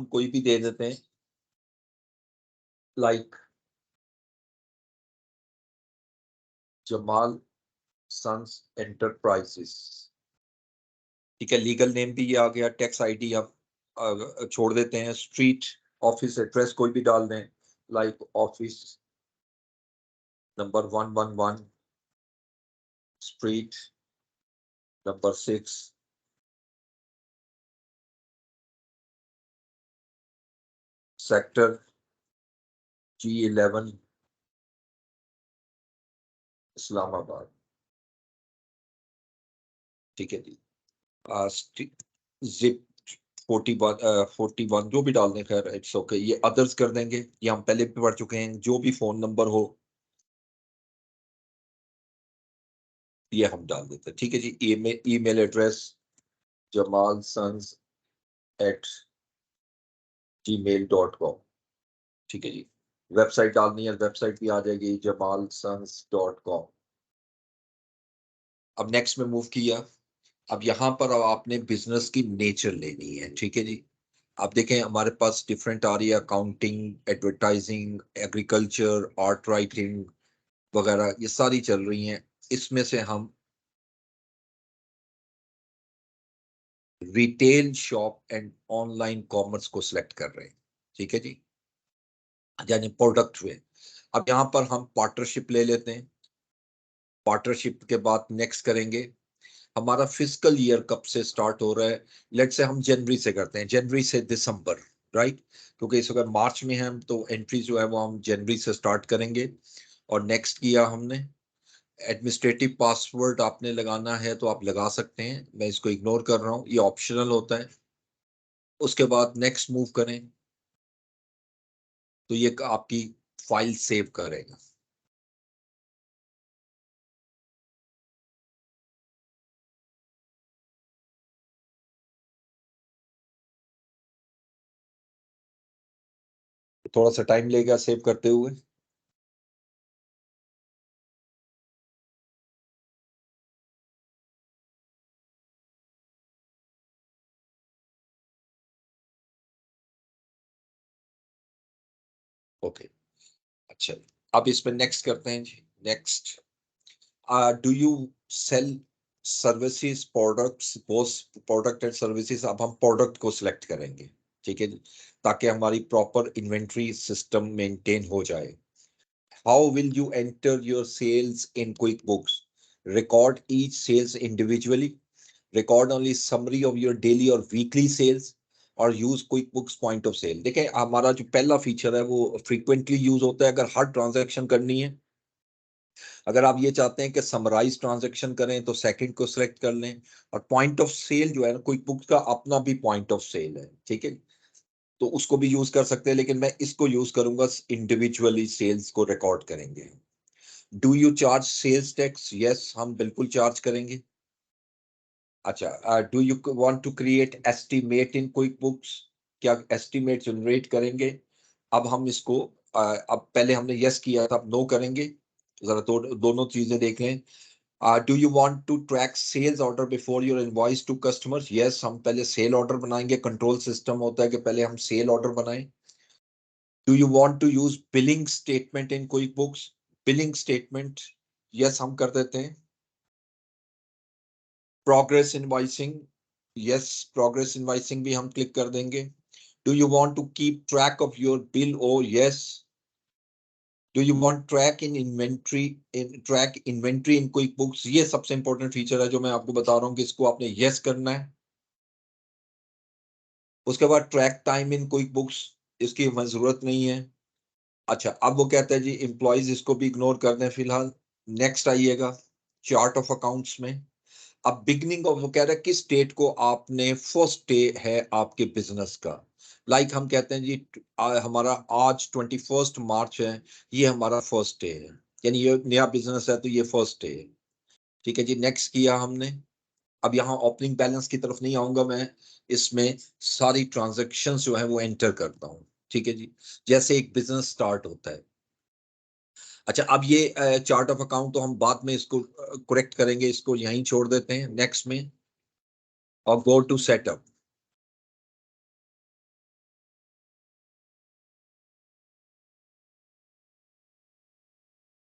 हम कोई भी दे देते हैं, लाइक जमाल सन्स एंटरप्राइजेस। ठीक है, लीगल नेम भी ये आ गया, टैक्स आईडी आप छोड़ देते हैं, स्ट्रीट ऑफिस एड्रेस कोई भी डाल दें, like office number 111 street number 6 sector G11 Islamabad. ठीक है जी, जिप 41 जो भी डाल दें, खैर इट्स ओके। ये अदर्स कर देंगे, ये हम पहले भी पढ़ चुके हैं, जो भी फोन नंबर हो ये हम डाल देते हैं। ठीक है जी, email address Jamal sons at gmail.com। ठीक है जी, वेबसाइट डालनी है, वेबसाइट भी आ जाएगी jamalsons.com। अब नेक्स्ट में मूव किया। अब यहाँ पर अब आपने बिजनेस की नेचर लेनी है। ठीक है जी, आप देखें हमारे पास डिफरेंट आ रही है, accounting, advertising, agriculture, art writing वगैरह, ये सारी चल रही हैं। इसमें से हम retail shop and online commerce को सिलेक्ट कर रहे हैं। ठीक है जी, यानी प्रोडक्ट वे। अब यहाँ पर हम पार्टनरशिप ले लेते हैं। पार्टनरशिप के बाद नेक्स्ट करेंगे, हमारा फिजिकल ईयर कब से स्टार्ट हो रहा है। लेट से हम जनवरी से करते हैं, जनवरी से दिसंबर, राइट। क्योंकि इस वक्त मार्च में है हम, तो एंट्री जो है वो हम जनवरी से स्टार्ट करेंगे। और नेक्स्ट किया हमने, एडमिनिस्ट्रेटिव पासवर्ड आपने लगाना है तो आप लगा सकते हैं, मैं इसको इग्नोर कर रहा हूँ, ये ऑप्शनल होता है। उसके बाद नेक्स्ट मूव करें तो ये आपकी फाइल सेव करेगा। थोड़ा सा टाइम लेगा सेव करते हुए। ओके, अच्छा, अब इसमें नेक्स्ट करते हैं जी। Next, do you sell services products, both product and services. अब हम प्रोडक्ट को सिलेक्ट करेंगे। ठीक है जी, ताकि हमारी प्रॉपर इन्वेंट्री सिस्टम मेंटेन हो जाए। How will you enter your sales in quick books, record each sales individually, record only summary of your daily or weekly sales, or use quick books point of sale. देखिए हमारा जो पहला feature है वो frequently use होता है अगर हर transaction करनी है। अगर आप ये चाहते हैं कि समराइज ट्रांजैक्शन करें तो सेकंड को सिलेक्ट कर लें। और पॉइंट ऑफ सेल जो है ना, क्विक बुक्स का अपना भी पॉइंट ऑफ सेल है। ठीक है, तो उसको भी यूज कर सकते हैं, लेकिन मैं इसको यूज करूंगा, इंडिविजुअली सेल्स को रिकॉर्ड करेंगे। Do you charge sales tax, yes हम बिल्कुल चार्ज करेंगे। अच्छा, do you want to create estimate in quick books, क्या एस्टिमेट जनरेट करेंगे। अब हम इसको अब पहले हमने यस किया था, अब नो करेंगे। जरा दोनों चीजें देख लें। Do you want to track sales order before your invoice to customers, yes हम पहले सेल ऑर्डर बनाएंगे, कंट्रोल सिस्टम होता है कि पहले हम सेल ऑर्डर बनाएं। Do you want to use billing statement in quick books, billing statement yes हम कर देते हैं। Progress invoicing, yes progress invoicing भी हम क्लिक कर देंगे। Do you want to keep track of your bill, oh yes. Do you want track in inventory, in track inventory in quick books, ये सबसे इंपॉर्टेंट फीचर है जो मैं आपको बता रहा हूँ कि इसको आपने यस करना है। उसके बाद track time in quick books, इसकी हमें जरूरत नहीं है। अच्छा, अब वो कहता है जी एम्प्लॉयज, इसको भी इग्नोर कर दें फिलहाल। नेक्स्ट आइएगा चार्ट ऑफ अकाउंट्स में। अब बिगनिंग ऑफ, वो कह रहा है किस डेट को आपने फर्स्ट डे है आपके बिजनेस का। लाइक हम कहते हैं जी हमारा आज 21 मार्च है, ये हमारा फर्स्ट डे है, यानी ये नया बिजनेस है तो ये फर्स्ट डे है। ठीक है जी, नेक्स्ट किया हमने। अब यहाँ ओपनिंग बैलेंस की तरफ नहीं आऊंगा मैं, इसमें सारी ट्रांजेक्शन्स जो है वो एंटर करता हूँ। ठीक है जी, जैसे एक बिजनेस स्टार्ट होता है। अच्छा, अब ये चार्ट ऑफ अकाउंट तो हम बाद में इसको करेक्ट करेंगे, इसको यहीं छोड़ देते हैं नेक्स्ट में, और गो टू सेटअप।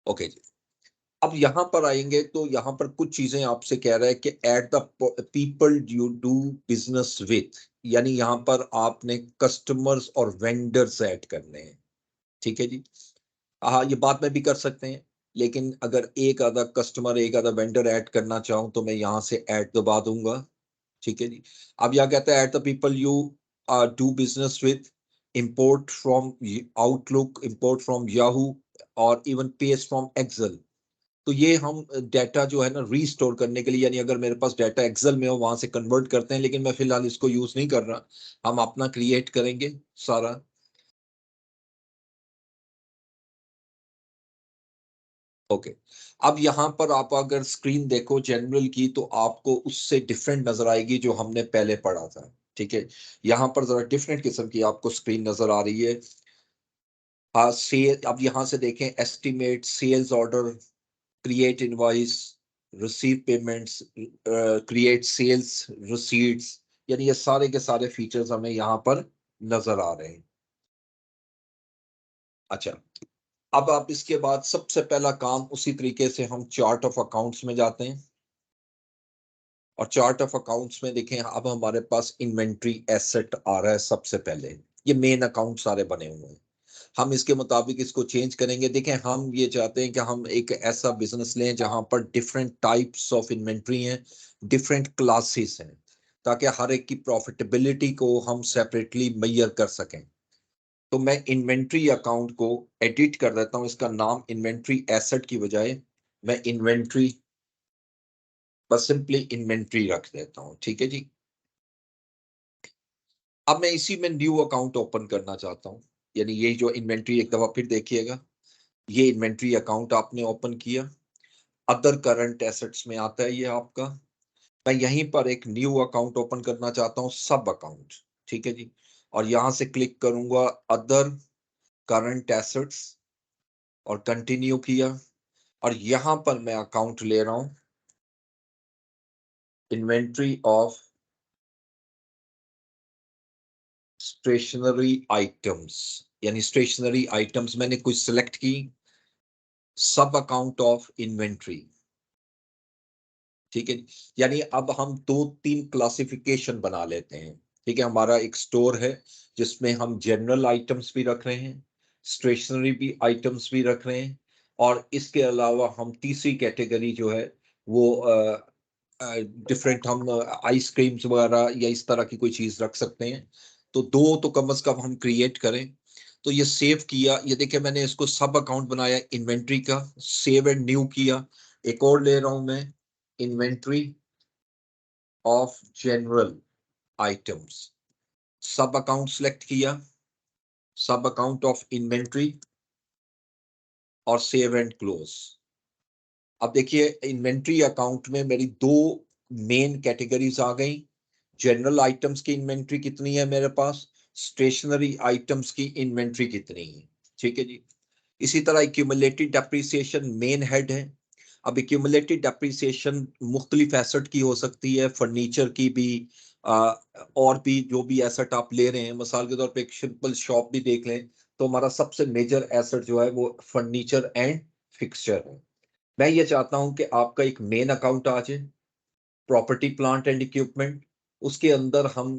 ओके जी। अब यहाँ पर आएंगे तो यहाँ पर कुछ चीजें आपसे कह रहा है कि at the people you do business with, यानी यहाँ पर आपने कस्टमर्स और वेंडर्स ऐड करने हैं। ठीक है जी। हाँ, ये बात में भी कर सकते हैं, लेकिन अगर एक आधा कस्टमर एक आधा वेंडर ऐड करना चाहूं तो मैं यहाँ से ऐड दबा दूंगा। ठीक है जी। अब यहाँ कहता है at the people you do business with, import from outlook, import from Yahoo, और इवन पेस्ट फ्रॉम एक्सेल। तो ये हम डाटा जो है ना रीस्टोर करने के लिए, यानी अगर मेरे पास डाटा एक्सेल में हो वहां से कन्वर्ट करते हैं, लेकिन मैं फिलहाल इसको यूज नहीं कर रहा, हम अपना क्रिएट करेंगे सारा। ओके। अब यहाँ पर आप अगर स्क्रीन देखो जनरल की तो आपको उससे डिफरेंट नजर आएगी जो हमने पहले पढ़ा था। ठीक है। यहाँ पर जरा डिफरेंट किस्म की आपको स्क्रीन नजर आ रही है। सेल, अब यहाँ से देखें, estimate, sales order, create invoice, receive payments, create sales receipts, यानी ये सारे के सारे फीचर्स हमें यहाँ पर नजर आ रहे हैं। अच्छा। अब आप इसके बाद सबसे पहला काम उसी तरीके से हम चार्ट ऑफ अकाउंट्स में जाते हैं, और चार्ट ऑफ अकाउंट्स में देखें अब हमारे पास इन्वेंट्री एसेट आ रहा है सबसे पहले। ये मेन अकाउंट सारे बने हुए हैं। हम इसके मुताबिक इसको चेंज करेंगे। देखें, हम ये चाहते हैं कि हम एक ऐसा बिजनेस लें जहां पर डिफरेंट टाइप्स ऑफ इन्वेंट्री हैं, डिफरेंट क्लासेस हैं, ताकि हर एक की प्रॉफिटेबिलिटी को हम सेपरेटली मैयर कर सकें। तो मैं इन्वेंट्री अकाउंट को एडिट कर देता हूं, इसका नाम इन्वेंट्री एसेट की बजाय मैं इन्वेंट्री, बस सिंपली इन्वेंट्री रख देता हूं। ठीक है जी। अब मैं इसी में न्यू अकाउंट ओपन करना चाहता हूं, यानी ये जो इन्वेंट्री, एक दफा फिर देखिएगा, ये इन्वेंट्री अकाउंट आपने ओपन किया, अदर करंट एसेट्स में आता है ये आपका। मैं यहीं पर एक न्यू अकाउंट ओपन करना चाहता हूं, सब अकाउंट। ठीक है जी। और यहां से क्लिक करूंगा अदर करंट एसेट्स, और कंटिन्यू किया, और यहां पर मैं अकाउंट ले रहा हूं इन्वेंट्री ऑफ स्टेशनरी आइटम्स, यानी स्टेशनरी आइटम्स मैंने कुछ सिलेक्ट की, सब अकाउंट ऑफ इन्वेंट्री। ठीक है। यानी अब हम दो तीन क्लासिफिकेशन बना लेते हैं। ठीक है, हमारा एक स्टोर है जिसमें हम जनरल आइटम्स भी रख रहे हैं, स्टेशनरी भी आइटम्स भी रख रहे हैं, और इसके अलावा हम तीसरी कैटेगरी जो है वो डिफरेंट, हम आइसक्रीम्स वगैरह या इस तरह की कोई चीज रख सकते हैं। तो दो तो कम से कम हम क्रिएट करें। तो ये सेव किया, ये देखिए मैंने इसको सब अकाउंट बनाया इन्वेंट्री का, सेव एंड न्यू किया। एक और ले रहा हूं मैं, इन्वेंट्री ऑफ जनरल आइटम्स, सब अकाउंट सेलेक्ट किया, सब अकाउंट ऑफ इन्वेंट्री, और सेव एंड क्लोज। अब देखिए इन्वेंट्री अकाउंट में मेरी दो मेन कैटेगरीज आ गई। जनरल आइटम्स की इन्वेंट्री कितनी है मेरे पास, स्टेशनरी आइटम्स की इन्वेंट्री कितनी है। ठीक है जी। इसी तरह एक्यूमुलेटेड डेप्रिसिएशन मेन हेड है। अब एक्यूमुलेटेड डेप्रिसिएशन मुख्तलिफ एसेट की हो सकती है, फर्नीचर की भी, आ, और भी जो भी एसेट आप ले रहे हैं। मिसाल के तौर पे एक सिंपल शॉप भी देख लें तो हमारा सबसे मेजर एसेट जो है वो फर्नीचर एंड फिक्सचर है। मैं ये चाहता हूं कि आपका एक मेन अकाउंट आ जाए, प्रॉपर्टी प्लांट एंड इक्विपमेंट, उसके अंदर हम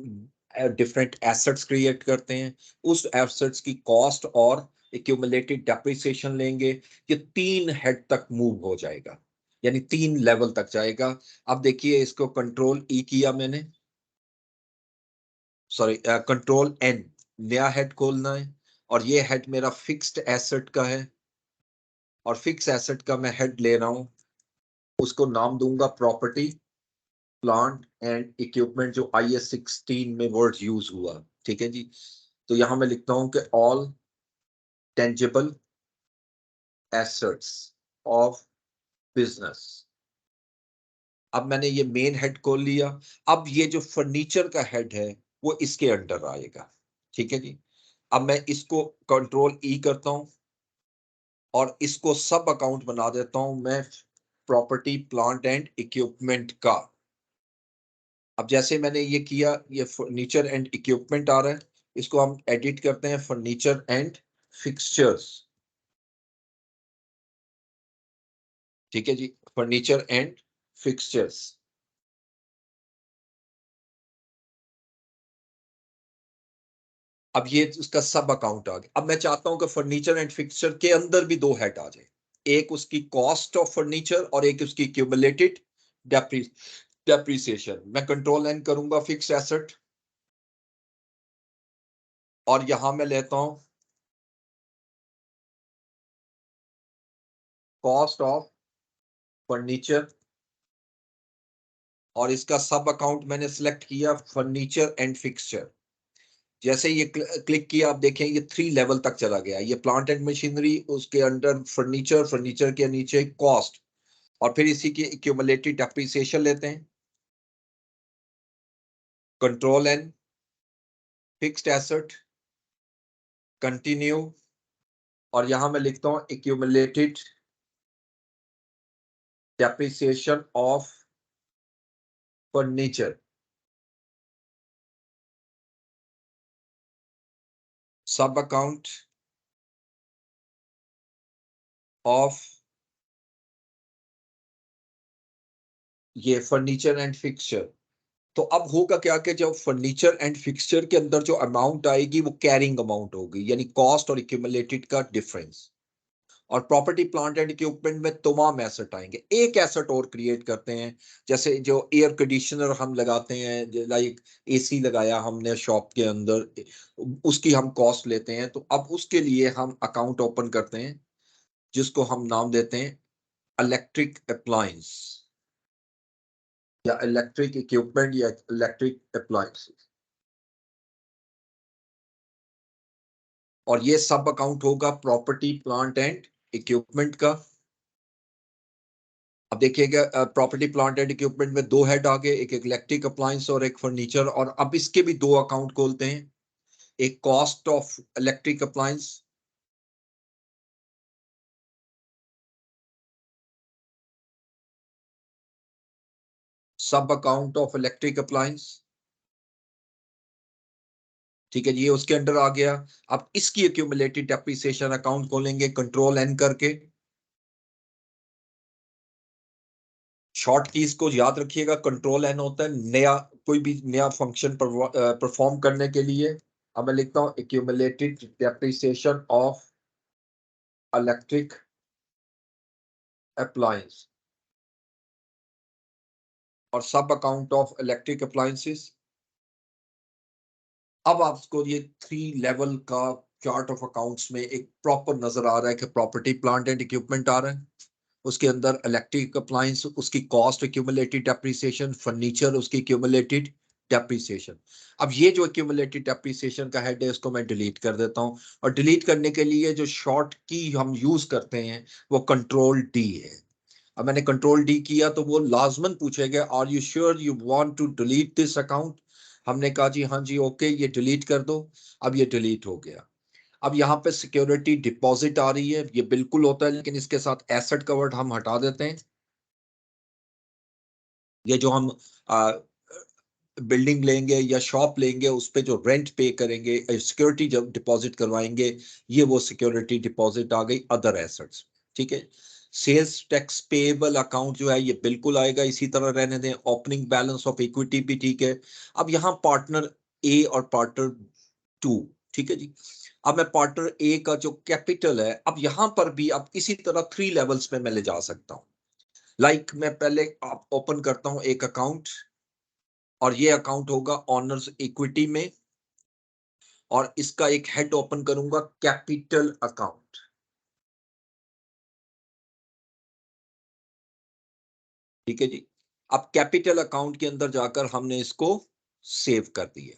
डिफरेंट एसेट्स क्रिएट करते हैं, उस एसेट्स की कॉस्ट और एक्यूमुलेटेड डेप्रिसिएशन लेंगे। ये तीन हेड तक मूव हो जाएगा, यानी तीन लेवल तक जाएगा। अब देखिए इसको कंट्रोल ई किया मैंने, सॉरी कंट्रोल एन, नया हेड खोलना है, और ये हेड मेरा फिक्स्ड एसेट का है, और फिक्स एसेट का मैं हेड ले रहा हूं, उसको नाम दूंगा प्रॉपर्टी प्लांट एंड इक्विपमेंट, जो IS 16 में वर्ड यूज हुआ। ठीक है जी। तो यहां मैं लिखता हूं कि all tangible assets of business. अब मैंने ये मेन हेड खोल लिया। अब ये जो फर्नीचर का हेड है वो इसके अंडर आएगा। ठीक है जी। अब मैं इसको कंट्रोल ई करता हूं, और इसको सब अकाउंट बना देता हूं मैं प्रॉपर्टी प्लांट एंड इक्विपमेंट का। अब जैसे मैंने ये किया, ये फर्नीचर एंड इक्विपमेंट आ रहा है, इसको हम एडिट करते हैं फर्नीचर एंड फिक्सचर्स। ठीक है जी, फर्नीचर एंड फिक्सचर्स। अब ये उसका सब अकाउंट आ गया। अब मैं चाहता हूं कि फर्नीचर एंड फिक्सचर के अंदर भी दो हेड आ जाए, एक उसकी कॉस्ट ऑफ फर्नीचर और एक उसकी क्यूमुलेटेड डेप्रिसिएशन। मैं कंट्रोल एन करूंगा फिक्स एसेट, और यहां मैं लेता हूं कॉस्ट ऑफ फर्नीचर, और इसका सब अकाउंट मैंने सिलेक्ट किया फर्नीचर एंड फिक्सचर। जैसे ये क्लिक किया, आप देखें ये 3 लेवल तक चला गया। ये प्लांट एंड मशीनरी, उसके अंडर फर्नीचर, फर्नीचर के नीचे कॉस्ट, और फिर इसी की एक्यूमुलेटेड डेप्रिसिएशन लेते हैं, control N fixed asset, continue, और यहां मैं लिखता हूं accumulated depreciation of furniture. Sub account of ये फर्नीचर एंड फिक्सचर। तो अब होगा क्या कि जब फर्नीचर एंड फिक्सचर के अंदर जो अमाउंट आएगी वो कैरिंग अमाउंट होगी, यानी कॉस्ट और एक्यूमुलेटेड का डिफरेंस। और प्रॉपर्टी प्लांट एंड इक्विपमेंट में तमाम एसेट आएंगे। एक एसेट और क्रिएट करते हैं, जैसे जो एयर कंडीशनर हम लगाते हैं, लाइक एसी लगाया हमने शॉप के अंदर, उसकी हम कॉस्ट लेते हैं। तो अब उसके लिए हम अकाउंट ओपन करते हैं, जिसको हम नाम देते हैं इलेक्ट्रिक अप्लायंस, या इलेक्ट्रिक इक्विपमेंट, या इलेक्ट्रिक अप्लायंसेस। और ये सब अकाउंट होगा प्रॉपर्टी प्लांट एंड इक्विपमेंट का। अब देखिएगा, प्रॉपर्टी प्लांट एंड इक्विपमेंट में दो हेड आ गए, एक इलेक्ट्रिक अप्लायंस और एक फर्नीचर। और अब इसके भी दो अकाउंट खोलते हैं, एक कॉस्ट ऑफ इलेक्ट्रिक अप्लायंस, सब अकाउंट ऑफ इलेक्ट्रिक अप्लायंस। ठीक है जी, ये उसके अंडर आ गया। अब इसकी एक्यूमुलेटेड डेप्रिसिएशन अकाउंट खोलेंगे, कंट्रोल एन करके। शॉर्ट कीज को याद रखिएगा, कंट्रोल एन होता है नया, कोई भी नया फंक्शन परफॉर्म करने के लिए। अब मैं लिखता हूं accumulated depreciation of electric appliance, और सब अकाउंट ऑफ इलेक्ट्रिक अप्लायंसेस। अब आपको ये 3 लेवल का चार्ट ऑफ अकाउंट्स में एक प्रॉपर नजर आ रहा है कि प्रॉपर्टी प्लांट एंड इक्विपमेंट आ रहा है, उसके अंदर इलेक्ट्रिक अप्लायंस, उसकी कॉस्ट एक्यूमुलेटेड डेप्रिसिएशन, फर्नीचर उसकी एक्यूमुलेटेड डेप्रिसिएशन। अब ये जो एक्यूमुलेटेड डेप्रिसिएशन का हेड है, इसको मैं डिलीट कर देता हूं। और डिलीट करने के लिए जो शॉर्ट की हम यूज करते हैं वो कंट्रोल डी है। अब मैंने कंट्रोल डी किया तो वो लाजमन पूछेगा, are you sure you want to delete this account. हमने कहा जी हाँ जी ओके, ये डिलीट कर दो। अब ये डिलीट हो गया। अब यहाँ पे सिक्योरिटी डिपॉजिट आ रही है, ये बिल्कुल होता है, लेकिन इसके साथ एसेट कवर्ड हम हटा देते हैं। ये जो हम बिल्डिंग लेंगे या शॉप लेंगे, उस पे जो रेंट पे करेंगे, सिक्योरिटी जब डिपॉजिट करवाएंगे, ये वो सिक्योरिटी डिपॉजिट आ गई अदर एसेट्स। ठीक है। सेल्स टैक्स पेएबल अकाउंट जो है ये बिल्कुल आएगा, इसी तरह रहने दें। ओपनिंग बैलेंस ऑफ इक्विटी भी ठीक है। अब यहाँ पार्टनर ए और पार्टनर टू, ठीक है जी। अब मैं पार्टनर ए का जो कैपिटल है, अब यहां पर भी अब इसी तरह 3 लेवल्स में मैं ले जा सकता हूं। लाइक मैं पहले ओपन करता हूं एक अकाउंट, और ये अकाउंट होगा ऑनर्स इक्विटी में, और इसका एक हेड ओपन करूंगा कैपिटल अकाउंट। ठीक है जी। अब कैपिटल अकाउंट के अंदर जाकर हमने इसको सेव कर दिया।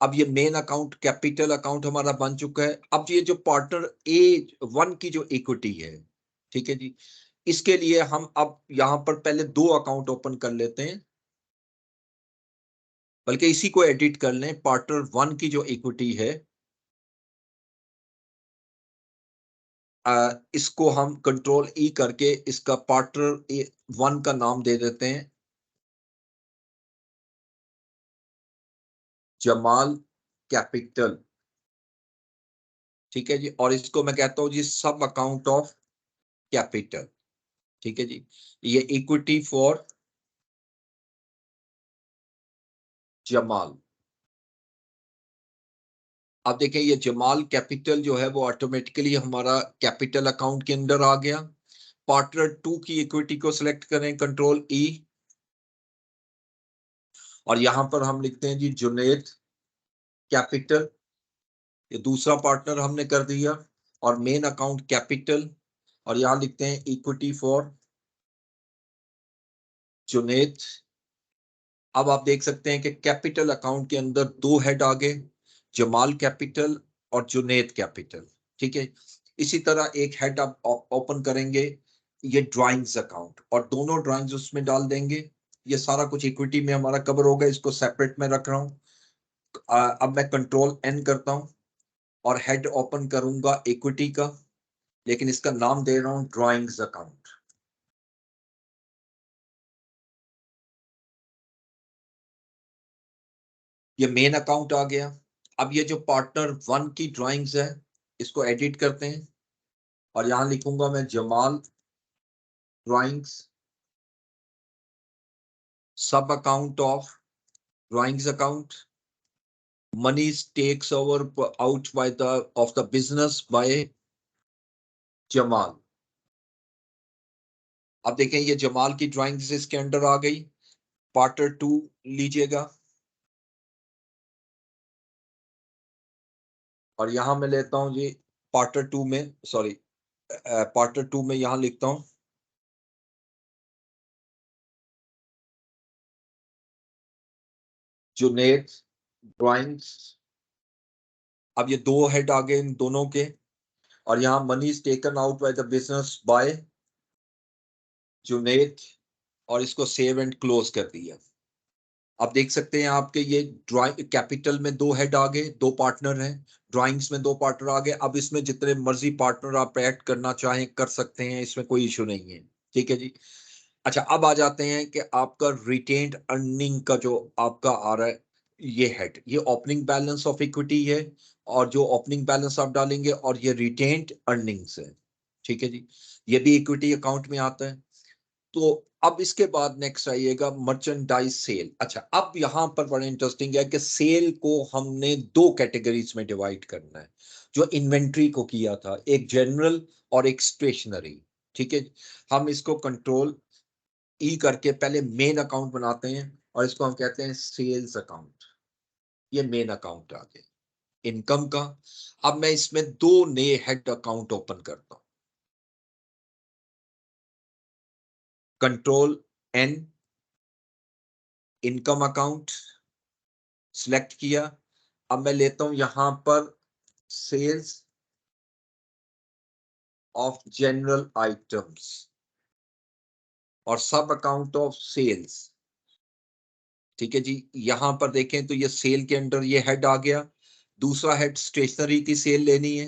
अब ये मेन अकाउंट कैपिटल अकाउंट हमारा बन चुका है। अब ये जो पार्टनर A1 की जो इक्विटी है, ठीक है जी, इसके लिए हम अब यहां पर पहले दो अकाउंट ओपन कर लेते हैं, बल्कि इसी को एडिट कर लें। पार्टनर 1 की जो इक्विटी है, इसको हम कंट्रोल ई करके इसका पार्टनर 1 का नाम दे देते हैं जमाल कैपिटल। ठीक है जी। और इसको मैं कहता हूं जी सब अकाउंट ऑफ कैपिटल, ठीक है जी। ये इक्विटी फॉर जमाल। अब देखें ये जमाल कैपिटल जो है वो ऑटोमेटिकली हमारा कैपिटल अकाउंट के अंदर आ गया। पार्टनर 2 की इक्विटी को सिलेक्ट करें, कंट्रोल ई, और यहां पर हम लिखते हैं जी जुनेद कैपिटल, ये दूसरा पार्टनर हमने कर दिया, और मेन अकाउंट कैपिटल, और यहां लिखते हैं इक्विटी फॉर जुनेद। अब आप देख सकते हैं कि कैपिटल अकाउंट के अंदर दो हेड आ गए, जमाल कैपिटल और जुनेद कैपिटल, ठीक है। इसी तरह एक हेड आप ओपन करेंगे, ये ड्राइंग्स अकाउंट, और दोनों ड्राइंग्स उसमें डाल देंगे। ये सारा कुछ इक्विटी में हमारा कवर होगा, इसको सेपरेट में रख रहा हूँ। अब मैं कंट्रोल एन करता हूँ और हेड ओपन करूंगा इक्विटी का, लेकिन इसका नाम दे रहा हूं ड्राइंग्स अकाउंट। ये मेन अकाउंट आ गया। अब ये जो पार्टनर 1 की ड्राइंग्स है, इसको एडिट करते हैं, और यहां लिखूंगा मैं Jamal drawings, sub account of drawings account, money takes over out by the of the business by Jamal. अब देखें ये जमाल की ड्राइंग्स इसके अंडर आ गई। पार्टनर 2 लीजिएगा, और यहां मैं लेता हूं जी पार्टनर 2 में, सॉरी पार्टनर 2 में यहां लिखता हूं जुनेद ड्राइंग्स। अब ये दो हेड आ गए इन दोनों के, और यहाँ money is taken out by the business by Juned, और इसको सेव एंड क्लोज कर दिया। आप देख सकते हैं आपके ये ड्राइंग कैपिटल में दो हेड आ गए, दो पार्टनर हैं, ड्राइंग्स में दो पार्टनर आ गए। अब इसमें जितने मर्जी पार्टनर आप ऐड करना चाहें कर सकते हैं, इसमें कोई इशू नहीं है, ठीक है जी। अच्छा, अब आ जाते हैं कि आपका रिटेन्ड अर्निंग का जो आपका आ रहा है, ये हेड, ये ओपनिंग बैलेंस ऑफ इक्विटी है, और जो ओपनिंग बैलेंस आप डालेंगे, और ये रिटेन्ड अर्निंग्स है, ठीक है जी। ये भी इक्विटी अकाउंट में आता है। तो अब इसके बाद नेक्स्ट आइएगा मर्चेंडाइज सेल। अच्छा, अब यहां पर बड़ा इंटरेस्टिंग है कि सेल को हमने दो कैटेगरीज में डिवाइड करना है, जो इन्वेंट्री को किया था, एक जनरल और एक स्टेशनरी, ठीक है। हम इसको कंट्रोल ई करके पहले मेन अकाउंट बनाते हैं, और इसको हम कहते हैं सेल्स अकाउंट। ये मेन अकाउंट आ गया इनकम का। अब मैं इसमें दो नए हेड अकाउंट ओपन करता हूं, control N, income account select किया। अब मैं लेता हूं यहां पर सेल्स ऑफ जनरल आइटम्स, और सब अकाउंट ऑफ सेल्स, ठीक है जी। यहां पर देखें तो ये सेल के अंडर ये हेड आ गया। दूसरा हेड स्टेशनरी की सेल लेनी है,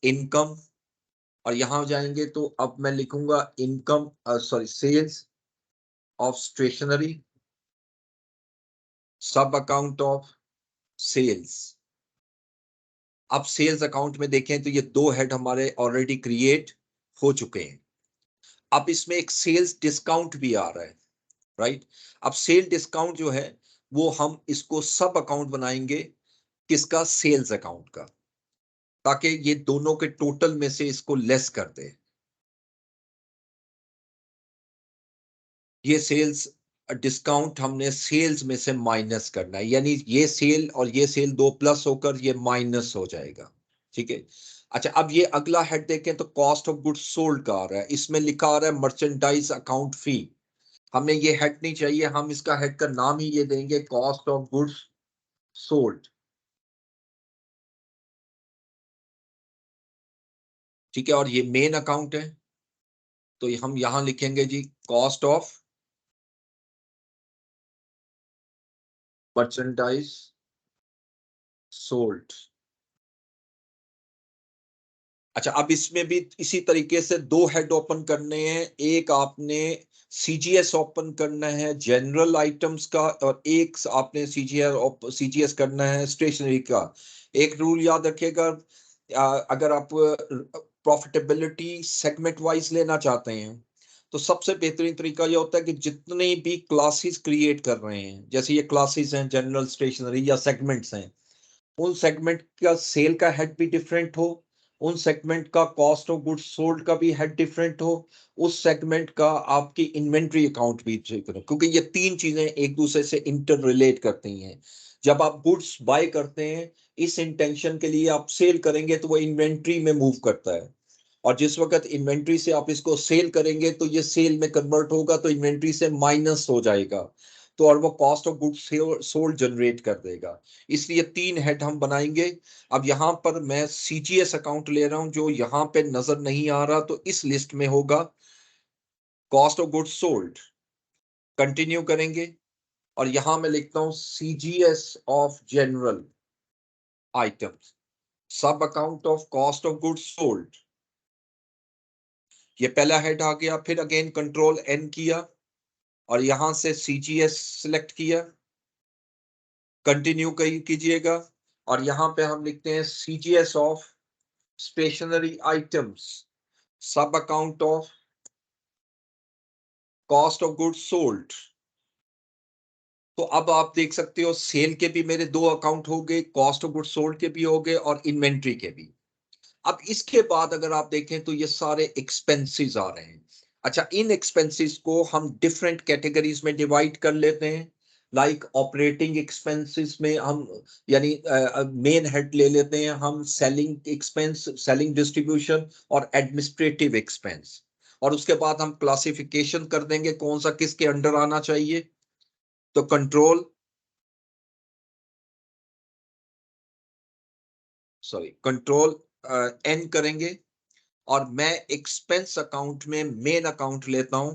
इनकम, और यहां जाएंगे तो अब मैं लिखूंगा income, sorry sales of stationery, sub account of sales. अब सेल्स अकाउंट में देखें तो ये दो हेड हमारे ऑलरेडी क्रिएट हो चुके हैं। अब इसमें एक सेल्स डिस्काउंट भी आ रहा है, राइट। अब सेल डिस्काउंट जो है वो हम इसको सब अकाउंट बनाएंगे, किसका, सेल्स अकाउंट का, ताकि ये दोनों के टोटल में से इसको लेस कर दे। ये सेल्स डिस्काउंट हमने सेल्स में से माइनस करना है, यानी ये सेल और ये सेल दो प्लस होकर ये माइनस हो जाएगा, ठीक है। अच्छा, अब ये अगला हेड देखें तो कॉस्ट ऑफ गुड्स सोल्ड का आ रहा है, इसमें लिखा आ रहा है मर्चेंडाइज अकाउंट फी। हमें ये हेड नहीं चाहिए, हम इसका हेड का नाम ही ये देंगे कॉस्ट ऑफ गुड्स सोल्ड, ठीक है। और ये मेन अकाउंट है, तो हम यहां लिखेंगे जी कॉस्ट ऑफ मर्चेंडाइज सोल्ड। अच्छा, अब इसमें भी इसी तरीके से दो हेड ओपन करने हैं, एक आपने सीजीएस ओपन करना है जनरल आइटम्स का, और एक आपने सीजीएस करना है स्टेशनरी का। एक रूल याद रखिएगा, अगर आप प्रॉफिटेबिलिटी सेगमेंट वाइज लेना चाहते हैं तो सबसे बेहतरीन तरीका ये होता है कि जितने भी क्लासेस क्रिएट कर रहे हैं, जैसे ये क्लासेस हैं जनरल स्टेशनरी या सेगमेंट्स हैं, उन सेगमेंट का सेल का हेड भी डिफरेंट हो, उन सेगमेंट का कॉस्ट ऑफ गुड्स सोल्ड का भी हेड डिफरेंट हो, उस सेगमेंट का आपकी इन्वेंट्री अकाउंट भी डिफरेंट, क्योंकि ये तीन चीजें एक दूसरे से इंटर रिलेट करती हैं। जब आप गुड्स बाय करते हैं, इस इंटेंशन के लिए आप सेल करेंगे तो वो इन्वेंट्री में मूव करता है, और जिस वक्त इन्वेंट्री से आप इसको सेल करेंगे तो ये सेल में कन्वर्ट होगा, तो इन्वेंट्री से माइनस हो जाएगा, तो और वो cost of goods sold generate कर देगा। इसलिए तीन हेड हम बनाएंगे। अब यहां पर मैं सीजीएस अकाउंट ले रहा हूं जो यहां पे नजर नहीं आ रहा, तो इस लिस्ट में होगा cost of goods sold. Continue करेंगे और यहां मैं लिखता हूं सीजीएस ऑफ जनरल आइटम्स, सब account of cost of goods sold. ये पहला हेड आ गया। फिर अगेन कंट्रोल एन किया और यहां से सीजीएस सिलेक्ट किया, कंटिन्यू कीजिएगा और यहां पे हम लिखते हैं सीजीएस ऑफ स्टेशनरी आइटम्स, सब account of cost of goods sold. तो अब आप देख सकते हो सेल के भी मेरे दो अकाउंट हो गए, कॉस्ट ऑफ गुड्स सोल्ड के भी हो गए और इन्वेंट्री के भी। अब इसके बाद अगर आप देखें तो ये सारे एक्सपेंसेस आ रहे हैं। अच्छा, इन एक्सपेंसेस को हम डिफरेंट कैटेगरीज में डिवाइड कर लेते हैं। लाइक ऑपरेटिंग एक्सपेंसेस में हम यानी मेन हेड ले लेते हैं हम सेलिंग एक्सपेंस, सेलिंग डिस्ट्रीब्यूशन और एडमिनिस्ट्रेटिव एक्सपेंस, और उसके बाद हम क्लासिफिकेशन कर देंगे कौन सा किसके अंडर आना चाहिए। तो कंट्रोल एन करेंगे और मैं एक्सपेंस अकाउंट में मेन अकाउंट लेता हूं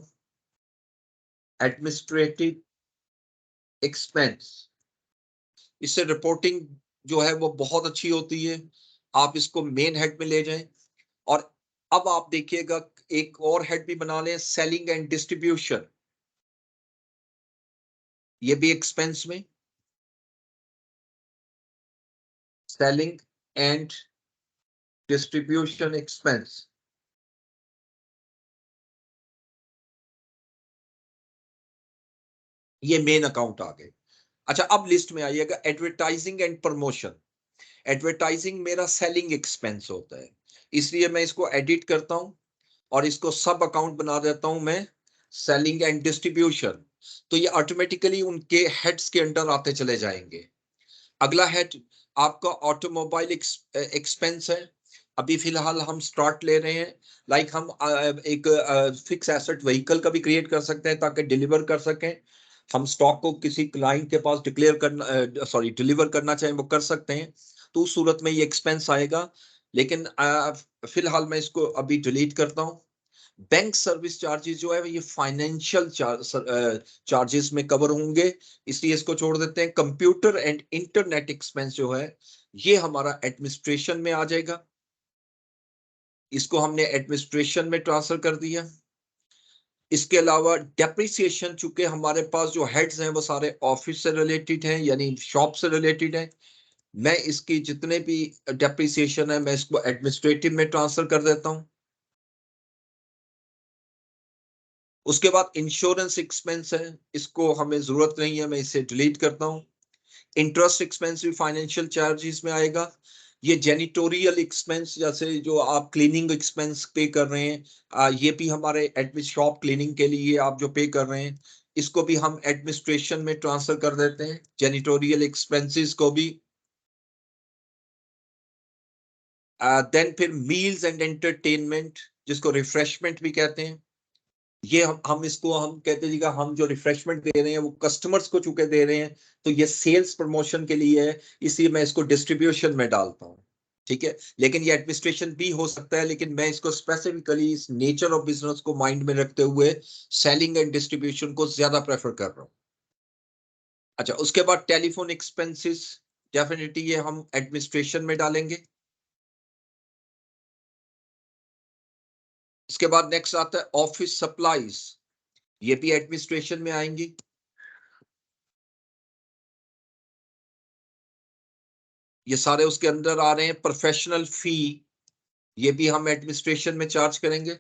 एडमिनिस्ट्रेटिव एक्सपेंस। इससे रिपोर्टिंग जो है वो बहुत अच्छी होती है, आप इसको मेन हेड में ले जाएं। और अब आप देखिएगा एक और हेड भी बना लें, सेलिंग एंड डिस्ट्रीब्यूशन, ये भी एक्सपेंस में, सेलिंग एंड डिस्ट्रीब्यूशन एक्सपेंस, ये मेन अकाउंट आ गए। अच्छा, अब लिस्ट में आइएगा एडवर्टाइजिंग एंड प्रमोशन। एडवर्टाइजिंग मेरा सेलिंग एक्सपेंस होता है, इसलिए मैं इसको एडिट करता हूं और इसको सब अकाउंट बना देता हूं मैं सेलिंग एंड डिस्ट्रीब्यूशन। तो ये ऑटोमेटिकली उनके हेड्स के अंडर आते चले जाएंगे। अगला हेड आपका ऑटोमोबाइल एक्सपेंस है। अभी फिलहाल हम स्टार्ट ले रहे हैं। लाइक हम एक फिक्स एसेट व्हीकल का भी क्रिएट कर सकते हैं ताकि डिलीवर कर सकें। हम स्टॉक को किसी क्लाइंट के पास डिक्लेयर करना डिलीवर करना चाहें वो कर सकते हैं, तो उस सूरत में ये एक्सपेंस आएगा। लेकिन फिलहाल मैं इसको अभी डिलीट करता हूं। बैंक सर्विस चार्जेस जो है ये फाइनेंशियल चार्जेस में कवर होंगे, इसलिए इसको छोड़ देते हैं। कंप्यूटर एंड इंटरनेट एक्सपेंस जो है ये हमारा एडमिनिस्ट्रेशन में आ जाएगा, इसको हमने एडमिनिस्ट्रेशन में ट्रांसफर कर दिया। इसके अलावा डेप्रिसिएशन, चूंकि हमारे पास जो हेड्स हैं वो सारे ऑफिस से रिलेटेड हैं यानी शॉप से रिलेटेड है, मैं इसकी जितने भी डेप्रिसिएशन है मैं इसको एडमिनिस्ट्रेटिव में ट्रांसफर कर देता हूं। उसके बाद इंश्योरेंस एक्सपेंस है, इसको हमें जरूरत नहीं है, मैं इसे डिलीट करता हूं। इंटरेस्ट एक्सपेंस भी फाइनेंशियल चार्जेस में आएगा। ये जेनिटोरियल एक्सपेंस, जैसे जो आप क्लीनिंग एक्सपेंस पे कर रहे हैं, ये भी हमारे एडमिन शॉप क्लीनिंग के लिए आप जो पे कर रहे हैं, इसको भी हम एडमिनिस्ट्रेशन में ट्रांसफर कर देते हैं, जेनिटोरियल एक्सपेंसेस को भी। देन फिर मील्स एंड एंटरटेनमेंट, जिसको रिफ्रेशमेंट भी कहते हैं, ये हम इसको हम कहते हैं जी का हम जो रिफ्रेशमेंट दे रहे हैं वो कस्टमर्स को चूंकि दे रहे हैं, तो ये सेल्स प्रमोशन के लिए है, इसलिए मैं इसको डिस्ट्रीब्यूशन में डालता हूँ। ठीक है, लेकिन ये एडमिनिस्ट्रेशन भी हो सकता है, लेकिन मैं इसको स्पेसिफिकली इस नेचर ऑफ बिजनेस को माइंड में रखते हुए सेलिंग एंड डिस्ट्रीब्यूशन को ज्यादा प्रेफर कर रहा हूँ। अच्छा, उसके बाद टेलीफोन एक्सपेंसेस, डेफिनेटली ये हम एडमिनिस्ट्रेशन में डालेंगे। इसके बाद नेक्स्ट आता है ऑफिस सप्लाईज, ये भी एडमिनिस्ट्रेशन में आएंगी। ये सारे उसके अंदर आ रहे हैं। प्रोफेशनल फी, ये भी हम एडमिनिस्ट्रेशन में चार्ज करेंगे।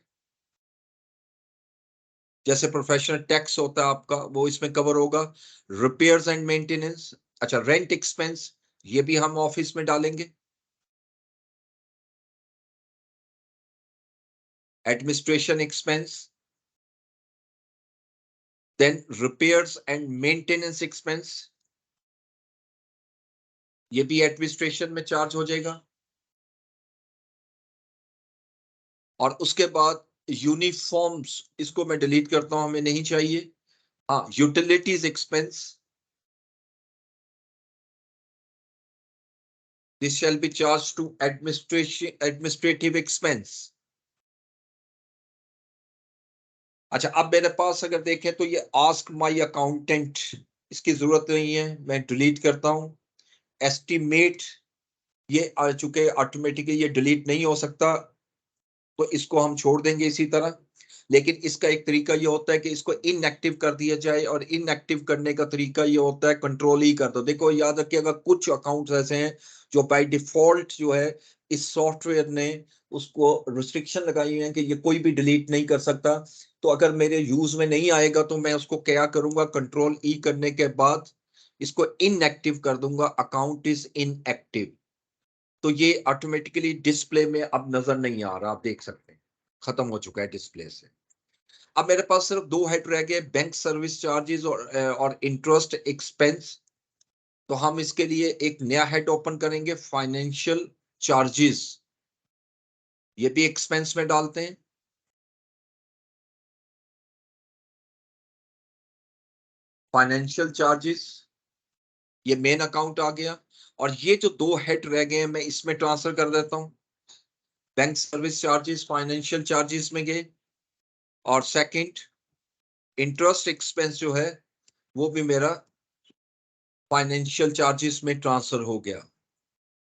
जैसे प्रोफेशनल टैक्स होता है आपका, वो इसमें कवर होगा। रिपेयर्स एंड मेंटेनेंस, अच्छा रेंट एक्सपेंस, ये भी हम ऑफिस में डालेंगे। Administration expense, then repairs and maintenance expense, ये भी एडमिनिस्ट्रेशन में चार्ज हो जाएगा। और उसके बाद यूनिफॉर्म्स, इसको मैं डिलीट करता हूं, हमें नहीं चाहिए। हाँ, utilities expense, this shall be charge to administration administrative expense. अच्छा, अब मेरे पास अगर देखें तो ये आस्क माई अकाउंटेंट, इसकी जरूरत नहीं है, मैं डिलीट करता हूं। एस्टिमेट, ये आ चुके ऑटोमेटिकली, ये डिलीट नहीं हो सकता, तो इसको हम छोड़ देंगे इसी तरह। लेकिन इसका एक तरीका ये होता है कि इसको इनएक्टिव कर दिया जाए, और इनएक्टिव करने का तरीका ये होता है कंट्रोल ही कर दो। देखो याद रखिए, अगर कुछ अकाउंट्स ऐसे हैं जो बाय डिफॉल्ट जो है इस सॉफ्टवेयर ने उसको रिस्ट्रिक्शन लगाई है कि ये कोई भी डिलीट नहीं कर सकता, तो अगर मेरे यूज में नहीं आएगा तो मैं उसको क्या करूंगा, कंट्रोल ई करने के बाद इसको इनएक्टिव कर दूंगा, अकाउंट इज इनएक्टिव। तो ये ऑटोमेटिकली डिस्प्ले में अब नजर नहीं आ रहा, आप देख सकते हैं खत्म हो चुका है डिस्प्ले से। अब मेरे पास सिर्फ दो हेड रह गए, बैंक सर्विस चार्जेस और इंटरेस्ट एक्सपेंस। तो हम इसके लिए एक नया हेड ओपन करेंगे, फाइनेंशियल चार्जेस, ये भी एक्सपेंस में डालते हैं। फाइनेंशियल चार्जेस, ये मेन अकाउंट आ गया। और ये जो दो हेड रह गए हैं मैं इसमें ट्रांसफर कर देता हूं, bank service charges financial charges में गए। और सेकंड, इंटरेस्ट एक्सपेंस जो है वो भी मेरा फाइनेंशियल चार्जेस में ट्रांसफर हो गया।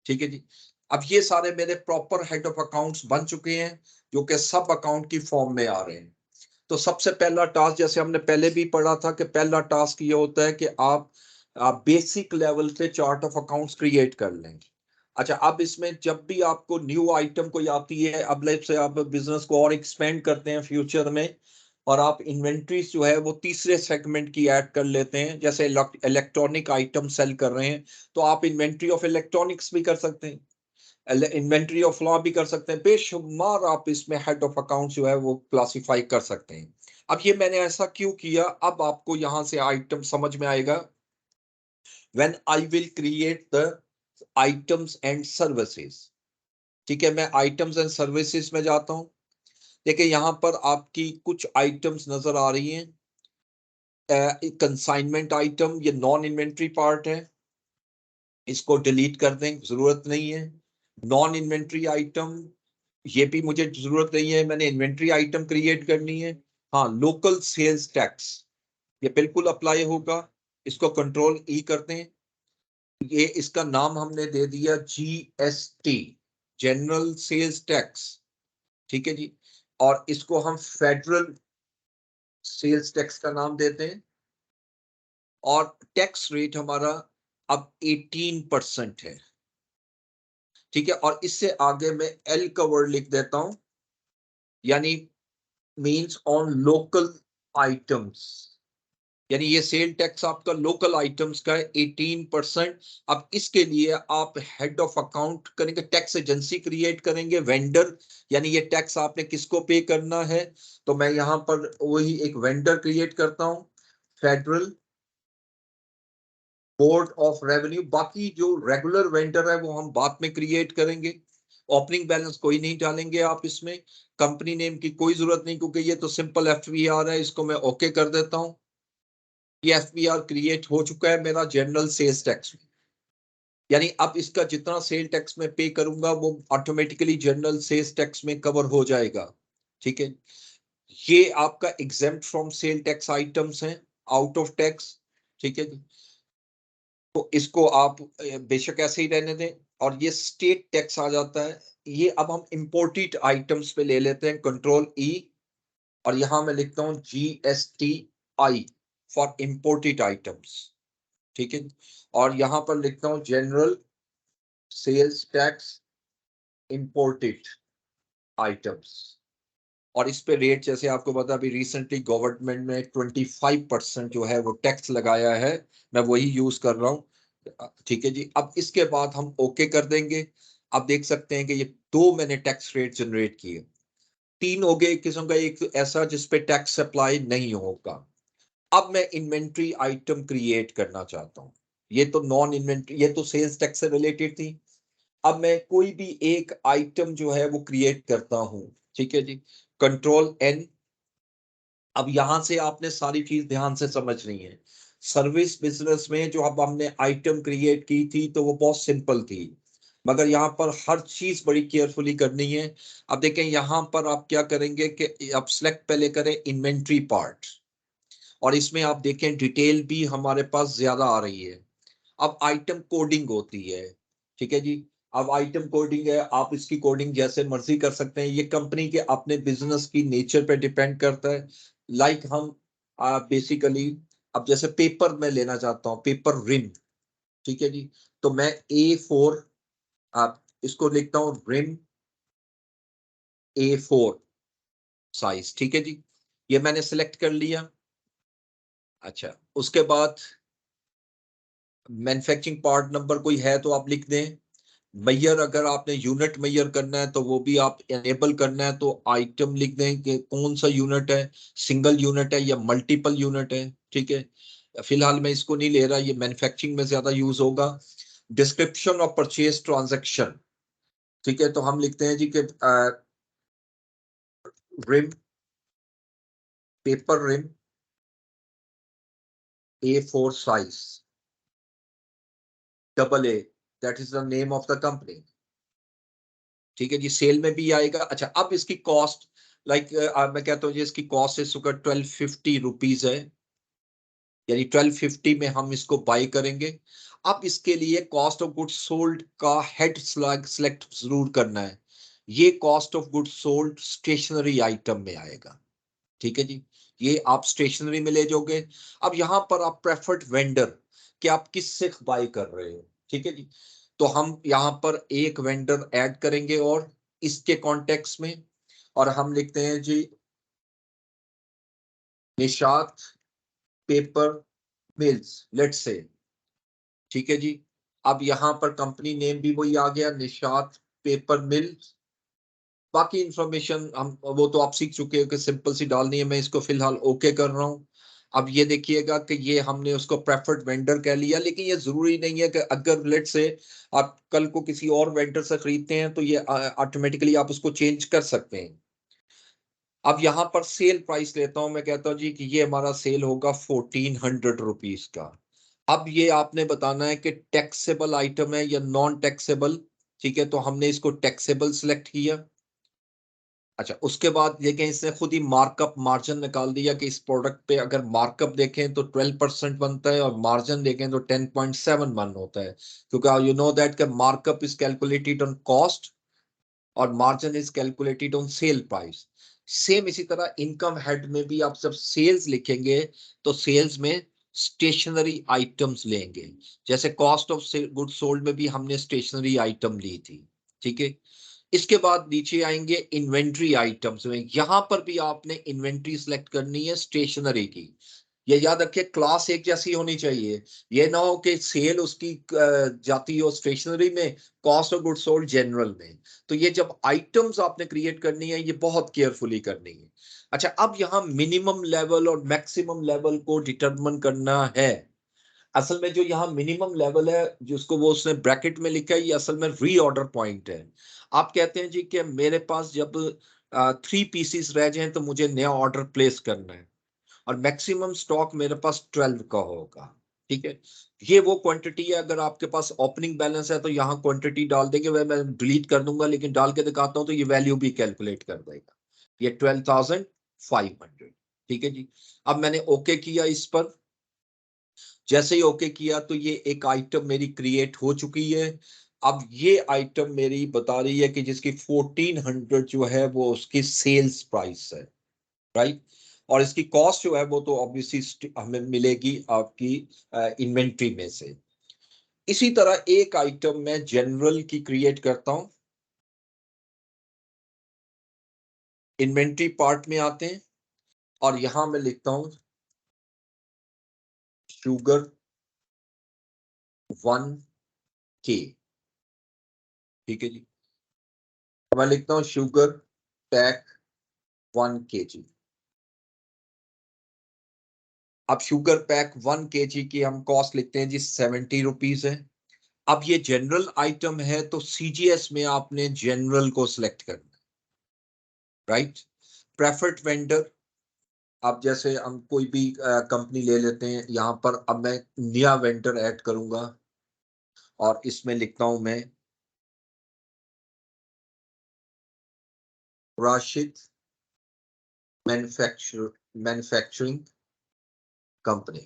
ठीक है जी। अब ये सारे मेरे प्रॉपर हेड ऑफ अकाउंट्स बन चुके हैं, जो कि सब अकाउंट की फॉर्म में आ रहे हैं। तो सबसे पहला टास्क, जैसे हमने पहले भी पढ़ा था कि पहला टास्क ये होता है कि आप बेसिक लेवल पे चार्ट ऑफ अकाउंट्स क्रिएट कर लें। अच्छा, अब इसमें जब भी आपको न्यू आइटम कोई आती है, अब लेट से आप बिजनेस को और एक्सपेंड करते हैं फ्यूचर में, और आप इन्वेंट्रीज जो है वो तीसरे सेगमेंट की ऐड कर लेते हैं, जैसे इलेक्ट्रॉनिक आइटम सेल कर रहे हैं तो आप इन्वेंट्री ऑफ इलेक्ट्रॉनिक्स भी कर सकते हैं, इन्वेंट्री ऑफ लॉ भी कर सकते हैं, बेशुमार आप इसमें हेड ऑफ अकाउंट जो है वो क्लासिफाई कर सकते हैं। अब ये मैंने ऐसा क्यों किया, अब आपको यहां से आइटम समझ में आएगा। When I will create the items and services, ठीक है, मैं आइटम्स एंड सर्विसेज में जाता हूं। देखिए यहां पर आपकी कुछ आइटम्स नजर आ रही हैं। कंसाइनमेंट आइटम, ये नॉन इन्वेंट्री पार्ट है, इसको डिलीट कर दें, जरूरत नहीं है। नॉन इन्वेंट्री आइटम, ये भी मुझे जरूरत नहीं है, मैंने इन्वेंट्री आइटम क्रिएट करनी है। हाँ, लोकल सेल्स टैक्स, ये बिल्कुल अप्लाई होगा, इसको कंट्रोल ई करते हैं। ये इसका नाम हमने दे दिया जीएसटी, जनरल सेल्स टैक्स। ठीक है जी। और इसको हम फेडरल सेल्स टैक्स का नाम देते हैं। और टैक्स रेट हमारा अब 18% है। ठीक है, और इससे आगे मैं एल का वर्ड लिख देता हूं, यानी मींस ऑन लोकल आइटम्स, यानी ये सेल टैक्स आपका लोकल आइटम्स का है 18%। अब इसके लिए आप हेड ऑफ अकाउंट करेंगे, टैक्स एजेंसी क्रिएट करेंगे, वेंडर, यानी ये टैक्स आपने किसको पे करना है, तो मैं यहां पर वही एक वेंडर क्रिएट करता हूं, फेडरल बोर्ड ऑफ रेवेन्यू। बाकी जो रेगुलर वेंडर है वो हम बाद में क्रिएट करेंगे। ओपनिंग बैलेंस कोई नहीं डालेंगे आप इसमें, कंपनी नेम की कोई जरूरत नहीं, क्योंकि ये तो सिंपल एफबीआर है, इसको मैं ओके कर देता हूं। ये एफबीआर क्रिएट हो चुका है मेरा जनरल सेल्स टैक्स में, यानी अब इसका जितना सेल टैक्स में पे करूंगा वो ऑटोमेटिकली जनरल सेल्स टैक्स में कवर हो जाएगा। ठीक है, ये आपका exempt from sale tax items हैं, आउट ऑफ टैक्स। ठीक है जी। तो इसको आप बेशक ऐसे ही रहने दें। और ये स्टेट टैक्स आ जाता है, ये अब हम इंपोर्टेड आइटम्स पे ले लेते हैं, कंट्रोल ई। और यहां मैं लिखता हूं GST I for imported items. ठीक है, और यहां पर लिखता हूं general sales tax imported. Items, और इस पे रेट जैसे आपको पता अभी रिसेंटली गवर्नमेंट ने 25% जो है वो टैक्स लगाया है, मैं वही यूज कर रहा हूँ। ठीक है जी, अब इसके बाद हम ओके कर देंगे। अब देख सकते हैं कि ये दो मैंने टैक्स रेट जनरेट किए, तीन हो गए किस्म का, एक ऐसा जिसपे टैक्स अप्लाई नहीं होगा। अब मैं इन्वेंट्री आइटम क्रिएट करना चाहता हूँ। ये तो नॉन इन्वेंट्री, ये तो सेल्स टैक्स से रिलेटेड थी। अब मैं कोई भी एक आइटम जो है वो क्रिएट करता हूं। ठीक है जी, कंट्रोल एन। अब यहां से आपने सारी चीज ध्यान से समझनी है। सर्विस बिजनेस में जो अब हमने आइटम क्रिएट की थी तो वो बहुत सिंपल थी, मगर यहाँ पर हर चीज बड़ी केयरफुली करनी है। अब देखें यहाँ पर आप क्या करेंगे कि आप सिलेक्ट पहले करें इन्वेंट्री पार्ट, और इसमें आप देखें डिटेल भी हमारे पास ज्यादा आ रही है। अब आइटम कोडिंग होती है। ठीक है जी, अब आइटम कोडिंग है, आप इसकी कोडिंग जैसे मर्जी कर सकते हैं, ये कंपनी के अपने बिजनेस की नेचर पे डिपेंड करता है। लाइक हम बेसिकली अब जैसे पेपर में लेना चाहता हूँ, पेपर रिम। ठीक है जी, तो मैं A4, आप इसको लिखता हूँ रिम A4 साइज। ठीक है जी, ये मैंने सिलेक्ट कर लिया। अच्छा, उसके बाद मैन्युफैक्चरिंग पार्ट नंबर कोई है तो आप लिख दें। मैयर, अगर आपने यूनिट मैयर करना है तो वो भी आप एनेबल करना है तो आइटम लिख दें कि कौन सा यूनिट है, सिंगल यूनिट है या मल्टीपल यूनिट है। ठीक है, फिलहाल मैं इसको नहीं ले रहा, ये मैन्युफैक्चरिंग में ज्यादा यूज होगा। Description of purchase transaction. ठीक है, तो हम लिखते हैं जी कि ream, paper ream A4 size, AA, that is the name of the company. ठीक है जी, सेल में भी आएगा। अच्छा, अब इसकी कॉस्ट, लाइक मैं कहता हूँ जी इसकी कॉस्ट इस वक्त 1250 रुपीज है, यानी 1250 में हम इसको बाई करेंगे। अब इसके लिए कॉस्ट ऑफ गुड्स सोल्ड का हेड सिलेक्ट जरूर करना है। ये cost of goods sold stationery item में आएगा। ठीक है जी, ये आप स्टेशनरी में ले जाओगे। अब यहां पर आप प्रेफर्ड वेंडर, कि आप किससे बाई कर रहे हो। ठीक है जी, तो हम यहां पर एक वेंडर ऐड करेंगे और इसके कॉन्टेक्स्ट में, और हम लिखते हैं जी Nishat paper mills, let's say. ठीक है जी, अब यहां पर कंपनी नेम भी वही आ गया, निशात पेपर मिल्स। बाकी इंफॉर्मेशन हम वो तो आप सीख चुके हो कि सिंपल सी डालनी है, मैं इसको फिलहाल ओके कर रहा हूं। अब ये देखिएगा कि ये हमने उसको प्रेफर्ड वेंडर कह लिया, लेकिन ये जरूरी नहीं है कि अगर लेट से आप कल को किसी और वेंडर से खरीदते हैं तो ये ऑटोमेटिकली आप उसको चेंज कर सकते हैं। अब यहाँ पर सेल प्राइस लेता हूं, मैं कहता हूं जी कि ये हमारा सेल होगा 1400 रुपीज का। अब ये आपने बताना है कि टैक्सेबल आइटम है या नॉन टैक्सेबल। ठीक है, तो हमने इसको टैक्सेबल सिलेक्ट किया। अच्छा, उसके बाद देखें इसने खुद ही मार्कअप मार्जिन निकाल दिया कि इस प्रोडक्ट पे अगर मार्कअप देखें तो 12% बनता है और मार्जिन देखें तो 10.71 होता है, क्योंकि you know that markup is calculated on cost और margin is calculated on sale price. Same इसी तरह इनकम हेड में भी आप जब सेल्स लिखेंगे तो सेल्स में स्टेशनरी आइटम्स लेंगे, जैसे कॉस्ट ऑफ गुड्स सोल्ड में भी हमने स्टेशनरी आइटम ली थी। ठीक है, इसके बाद नीचे आएंगे इन्वेंट्री आइटम्स में, यहां पर भी आपने इन्वेंट्री सिलेक्ट करनी है स्टेशनरी की। ये याद रखिए क्लास एक जैसी होनी चाहिए, ये ना हो कि सेल उसकी जाती हो स्टेशनरी में, cost of goods sold general में। तो ये जब आइटम्स आपने क्रिएट करनी है ये बहुत केयरफुली करनी है। अच्छा, अब यहाँ मिनिमम लेवल और मैक्सिमम लेवल को डिटरमिन करना है। असल में जो यहाँ मिनिमम लेवल है जिसको वो उसने ब्रैकेट में लिखा है, ये असल में रीऑर्डर पॉइंट है। आप कहते हैं जी कि मेरे पास जब 3 पीसीस रह जाएं तो मुझे नया ऑर्डर प्लेस करना है, और मैक्सिमम स्टॉक मेरे पास 12 का होगा। ठीक है, ये वो क्वांटिटी है। अगर आपके पास ओपनिंग बैलेंस है तो यहाँ क्वांटिटी डाल देंगे, वह मैं डिलीट कर दूंगा, लेकिन डाल के दिखाता हूँ तो ये वैल्यू भी कैलकुलेट कर देगा, ये 12,500। ठीक है जी, अब मैंने ओके किया इस पर। जैसे ही ओके किया तो ये एक आइटम मेरी क्रिएट हो चुकी है। अब ये आइटम मेरी बता रही है कि जिसकी 1400 जो है वो उसकी सेल्स प्राइस है, राइट। और इसकी कॉस्ट जो है वो तो ऑब्वियसली हमें मिलेगी आपकी इन्वेंट्री में से। इसी तरह एक आइटम मैं जनरल की क्रिएट करता हूं। इन्वेंट्री पार्ट में आते हैं और यहां मैं लिखता हूं शुगर 1 के, ठीक है जी। मैं लिखता हूं शुगर पैक 1 kg। अब शुगर पैक 1 kg की हम कॉस्ट लिखते हैं जी 70 रुपीज है। अब ये जनरल आइटम है तो सीजीएस में आपने जनरल को सिलेक्ट करना है, राइट। प्रेफर्ड वेंडर, अब जैसे हम कोई भी कंपनी ले लेते हैं, यहां पर अब मैं नया वेंडर ऐड करूंगा और इसमें लिखता हूं मैं राशिद मैन्युफैक्चरिंग कंपनी,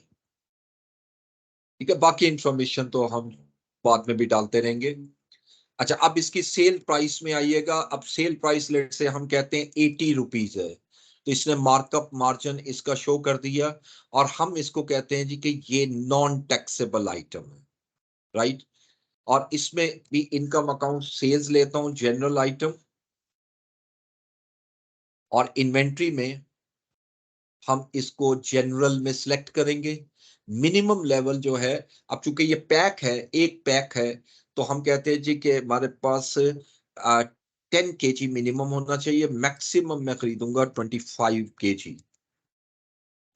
ठीक है। बाकी इंफॉर्मेशन तो हम बाद में भी डालते रहेंगे। अच्छा, अब इसकी सेल प्राइस में आइएगा। अब सेल प्राइस लेट से हम कहते हैं 80 रुपीज है, तो इसने मार्कअप मार्जिन इसका शो कर दिया और हम इसको कहते हैं जी कि ये नॉन टैक्सेबल आइटम है, राइट। और इसमें भी इनकम अकाउंट सेल्स लेता हूं जनरल आइटम, और इन्वेंट्री में हम इसको जनरल में सिलेक्ट करेंगे। मिनिमम लेवल जो है, अब चूंकि ये पैक है, एक पैक है, तो हम कहते हैं जी कि हमारे पास 10 kg मिनिमम होना चाहिए। मैक्सिमम मैं खरीदूंगा 25 kg,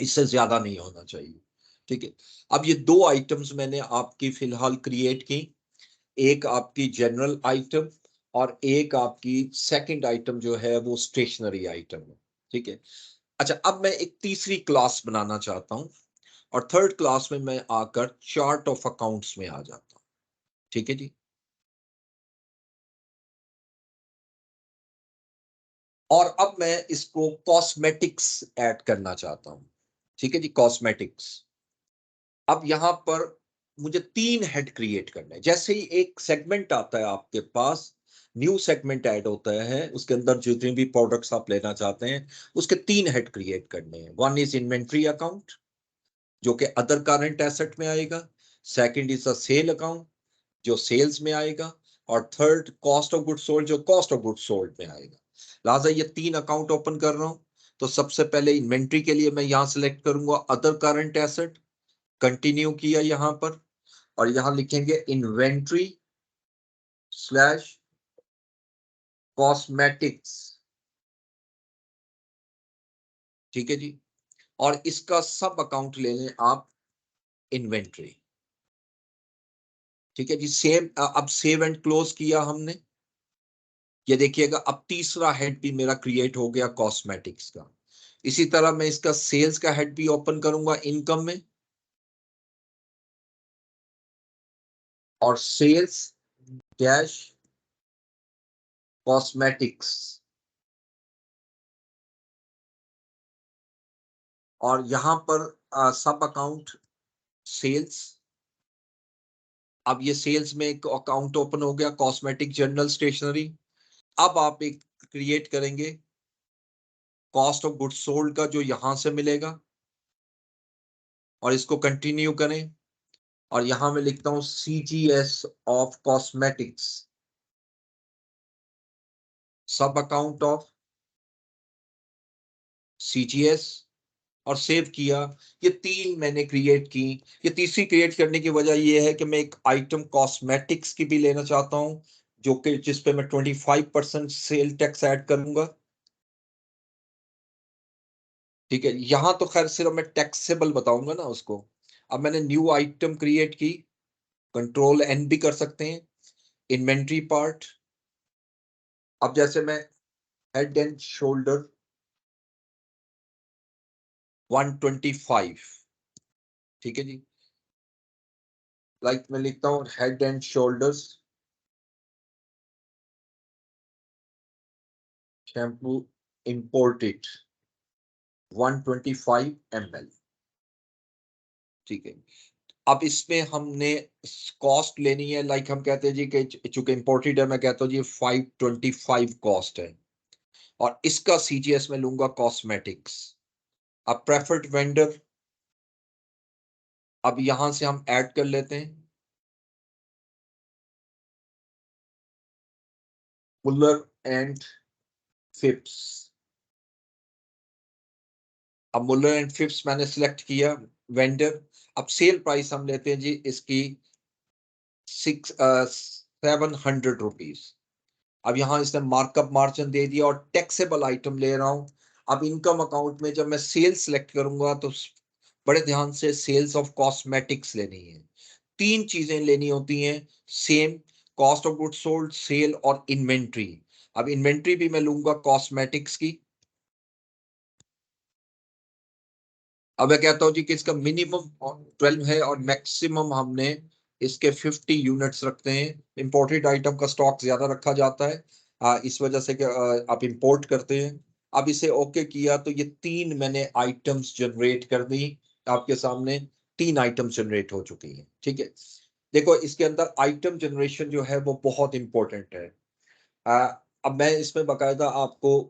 इससे ज्यादा नहीं होना चाहिए, ठीक है। अब ये दो आइटम्स मैंने आपकी फिलहाल क्रिएट की, एक आपकी जनरल आइटम और एक आपकी सेकंड आइटम जो है वो स्टेशनरी आइटम है, ठीक है। अच्छा, अब मैं एक तीसरी क्लास बनाना चाहता हूं और थर्ड क्लास में मैं आकर चार्ट ऑफ अकाउंट्स में आ जाता हूं, ठीक है जी। और अब मैं इसको कॉस्मेटिक्स ऐड करना चाहता हूं, ठीक है जी, कॉस्मेटिक्स। अब यहां पर मुझे 3 हेड क्रिएट करना है। जैसे ही एक सेगमेंट आता है आपके पास, न्यू सेगमेंट ऐड होता है, उसके अंदर जितने भी प्रोडक्ट्स आप लेना चाहते हैं उसके 3 हेड क्रिएट करने हैं। वन इज इन्वेंट्री अकाउंट जो कि अदर करंट एसेट में आएगा, second is a sale account जो सेल्स में आएगा, और third cost of good sold जो कॉस्ट ऑफ गुड सोल्ड में आएगा। लिहाजा ये 3 अकाउंट ओपन कर रहा हूं। तो सबसे पहले इन्वेंट्री के लिए मैं यहां सेलेक्ट करूंगा अदर करंट एसेट, कंटिन्यू किया यहां पर, और यहां लिखेंगे इन्वेंट्री स्लैश कॉस्मेटिक्स, ठीक है जी। और इसका सब अकाउंट ले लें आप इन्वेंट्री, ठीक है जी। सेम, अब सेव एंड क्लोज किया हमने। ये देखिएगा अब तीसरा हेड भी मेरा क्रिएट हो गया कॉस्मेटिक्स का। इसी तरह मैं इसका सेल्स का हेड भी ओपन करूंगा इनकम में, और सेल्स डैश कॉस्मेटिक्स, और यहां पर सब अकाउंट सेल्स। अब ये सेल्स में एक अकाउंट ओपन हो गया कॉस्मेटिक जनरल स्टेशनरी। अब आप एक क्रिएट करेंगे कॉस्ट ऑफ गुड्स सोल्ड का जो यहां से मिलेगा, और इसको कंटिन्यू करें, और यहां मैं लिखता हूं सीजीएस ऑफ कॉस्मेटिक्स, सब अकाउंट ऑफ सीजीएस, और सेव किया। ये 3 मैंने क्रिएट की। ये तीसरी क्रिएट करने की वजह ये है कि मैं एक आइटम कॉस्मेटिक्स की भी लेना चाहता हूं, जो कि जिस पे मैं 25% सेल टैक्स ऐड करूंगा, ठीक है। यहां तो खैर सिर्फ मैं टैक्सेबल बताऊंगा ना उसको। अब मैंने न्यू आइटम क्रिएट की, कंट्रोल एन भी कर सकते हैं, इन्वेंट्री पार्ट। अब जैसे मैं हेड एंड शोल्डर 125, ठीक है जी। लाइक मैं लिखता हूं head and shoulders shampoo imported 125 ml, ठीक है। अब इसमें हमने कॉस्ट लेनी है, लाइक हम कहते हैं जी कि चूंकि इंपोर्टेड है, मैं कहता हूँ जी 525 कॉस्ट है, और इसका सीजीएस में लूंगा कॉस्मेटिक्स। अब प्रेफर्ड वेंडर, अब यहां से हम ऐड कर लेते हैं मुलर एंड फिप्स, अब मुलर एंड फिप्स मैंने सिलेक्ट किया वेंडर। अब सेल प्राइस हम लेते हैं जी इसकी 700 रुपीज। अब यहाँ इसने मार्कअप मार्जिन दे दिया और टैक्सेबल आइटम ले रहा हूं। अब इनकम अकाउंट में जब मैं सेल्स सिलेक्ट करूंगा तो बड़े ध्यान से सेल्स ऑफ कॉस्मेटिक्स लेनी है। तीन चीजें लेनी होती हैं same, cost of goods sold, sale और इन्वेंट्री। अब इन्वेंट्री भी मैं लूंगा कॉस्मेटिक्स की। अब मैं कहता हूं जी कि इसका मिनिमम 12 है और मैक्सिमम हमने इसके 50 यूनिट्स रखते हैं। इंपोर्टेड आइटम का स्टॉक ज्यादा रखा जाता है इस वजह से कि आप इंपोर्ट करते हैं। अब इसे ओके किया तो ये तीन मैंने आइटम्स जनरेट कर दी आपके सामने। तीन आइटम्स जनरेट हो चुकी हैं, ठीक है। देखो इसके अंदर आइटम जनरेशन जो है वो बहुत इंपॉर्टेंट है। अब मैं इसमें बकायदा आपको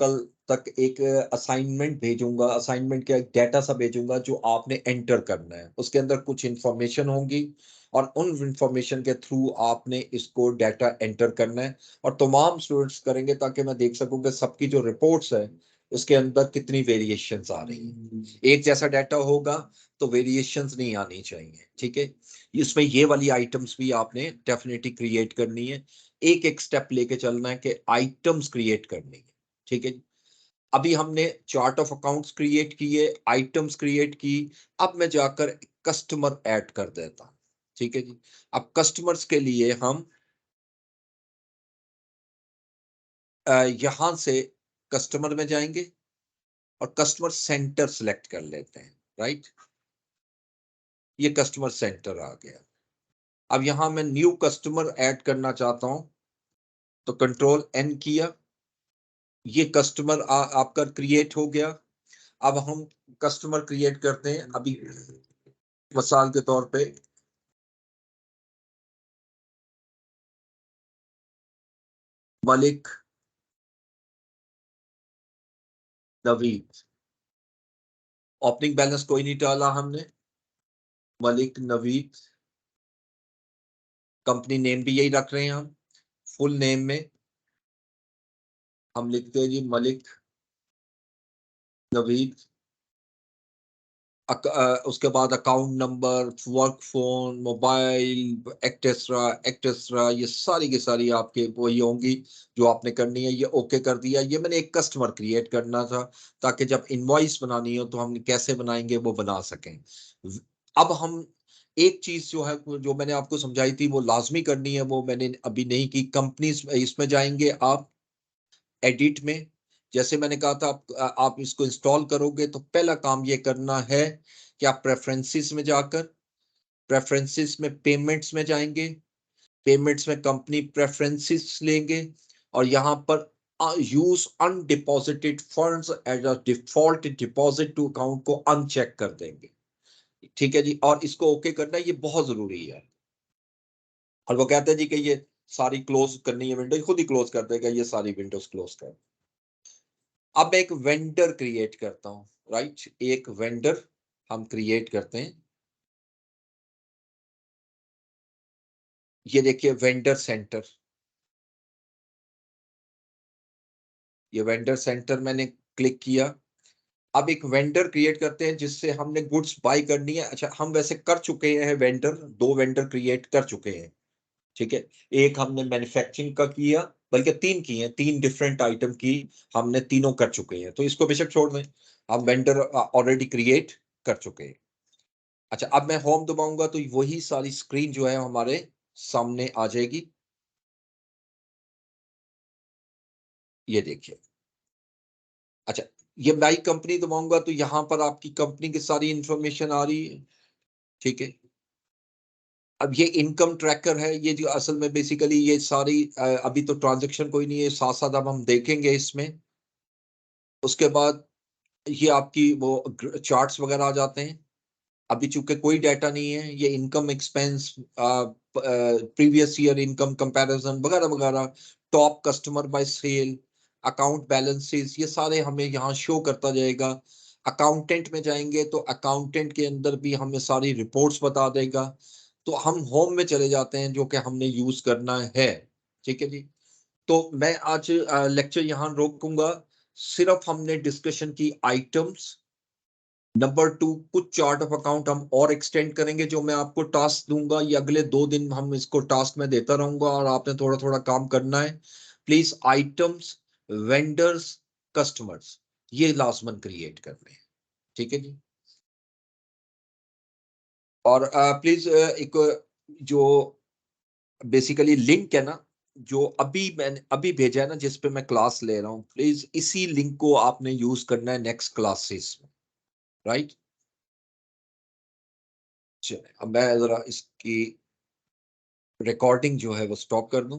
कल तक एक असाइनमेंट भेजूंगा। असाइनमेंट का एक डाटा सा भेजूंगा जो आपने एंटर करना है। उसके अंदर कुछ इंफॉर्मेशन होंगी और उन इंफॉर्मेशन के थ्रू आपने इसको डाटा एंटर करना है और तमाम स्टूडेंट्स करेंगे ताकि मैं देख सकूं कि सबकी जो रिपोर्ट्स है उसके अंदर कितनी वेरिएशंस आ रही हैं। एक जैसा डाटा होगा तो वेरिएशंस नहीं आनी चाहिए, ठीक है। इसमें ये वाली आइटम्स भी आपने डेफिनेटली क्रिएट करनी है। एक एक स्टेप लेके चलना है कि आइटम्स क्रिएट करनी है, ठीक है। अभी हमने चार्ट ऑफ अकाउंट्स क्रिएट किए, आइटम्स क्रिएट की। अब मैं जाकर कस्टमर ऐड कर देता हूं, ठीक है जी। अब कस्टमर्स के लिए हम यहां से कस्टमर में जाएंगे और कस्टमर सेंटर सेलेक्ट कर लेते हैं, राइट। ये कस्टमर सेंटर आ गया। अब यहां मैं न्यू कस्टमर ऐड करना चाहता हूं तो कंट्रोल एन किया। ये कस्टमर आपका क्रिएट हो गया। अब हम कस्टमर क्रिएट करते हैं। अभी मिसाल के तौर पे मलिक नवीद। ओपनिंग बैलेंस कोई नहीं डाला हमने। मलिक नवीद। कंपनी नेम भी यही रख रहे हैं हम। फुल नेम में हम लिखते हैं जी मलिक नवीद। उसके बाद account number, work phone, mobile, etcetera etcetera, ये सारी की सारी आपके वही होंगी जो आपने करनी है। ये ओके कर दिया। ये मैंने एक कस्टमर क्रिएट करना था ताकि जब इनवॉइस बनानी हो तो हम कैसे बनाएंगे वो बना सकें। अब हम एक चीज जो है जो मैंने आपको समझाई थी वो लाजमी करनी है, वो मैंने अभी नहीं की। कंपनी इसमें जाएंगे आप एडिट में। जैसे मैंने कहा था आप इसको इंस्टॉल करोगे तो पहला काम ये करना है कि आप प्रेफरेंसेस में जाकर, प्रेफरेंसेस में पेमेंट्स में जाएंगे। पेमेंट्स में कंपनी प्रेफरेंसेस लेंगे और यहां पर use undeposited funds as a default deposit to account को अनचेक कर देंगे, ठीक है जी। और इसको ओके करना ये बहुत जरूरी है। और वो कहते हैं जी कि ये सारी क्लोज करनी है विंडो, खुद ही क्लोज कर देगा ये सारी विंडोज क्लोज कर। अब मैं एक वेंडर क्रिएट करता हूं, राइट। एक वेंडर हम क्रिएट करते हैं। ये देखिए वेंडर सेंटर। ये वेंडर सेंटर मैंने क्लिक किया। अब एक वेंडर क्रिएट करते हैं जिससे हमने गुड्स बाय करनी है। अच्छा हम वैसे कर चुके हैं वेंडर, दो वेंडर क्रिएट कर चुके हैं, ठीक है। एक हमने मैन्युफैक्चरिंग का किया, बल्कि तीन किए हैं, तीन डिफरेंट आइटम की हमने तीनों कर चुके हैं, तो इसको बेशक छोड़ दें। हम वेंडर ऑलरेडी क्रिएट कर चुके हैं। अच्छा अब मैं होम दबाऊंगा तो वही सारी स्क्रीन जो है हमारे सामने आ जाएगी। ये देखिए। अच्छा ये माई कंपनी दबाऊंगा तो यहां पर आपकी कंपनी की सारी इंफॉर्मेशन आ रही है, ठीक है। अब ये इनकम ट्रैकर है, ये जो असल में बेसिकली ये सारी अभी तो ट्रांजैक्शन कोई नहीं है, साथ साथ अब हम देखेंगे इसमें। उसके बाद ये आपकी वो चार्ट्स वगैरह आ जाते हैं। अभी चूंकि कोई डाटा नहीं है, ये income expense, previous year income comparison वगैरह वगैरह, top customer by sale, account balances, ये सारे हमें यहाँ शो करता जाएगा। अकाउंटेंट में जाएंगे तो अकाउंटेंट के अंदर भी हमें सारी रिपोर्ट्स बता देगा। तो हम होम में चले जाते हैं जो कि हमने यूज करना है, ठीक है जी। तो मैं आज लेक्चर यहाँ रोकूंगा। सिर्फ हमने डिस्कशन की आइटम्स नंबर 2, कुछ चार्ट ऑफ अकाउंट हम और एक्सटेंड करेंगे, जो मैं आपको टास्क दूंगा, ये अगले 2 दिन हम इसको टास्क में देता रहूंगा और आपने थोड़ा थोड़ा काम करना है। प्लीज आइटम्स, वेंडर्स, कस्टमर्स, ये लाजमन क्रिएट करने हैं, ठीक है जी। और प्लीज एक जो बेसिकली लिंक है ना, जो अभी मैंने अभी भेजा है ना, जिस पे मैं क्लास ले रहा हूँ, प्लीज इसी लिंक को आपने यूज करना है नेक्स्ट क्लासेस में, राइट। चलिए अब मैं जरा इसकी रिकॉर्डिंग जो है वो स्टॉप कर दूं।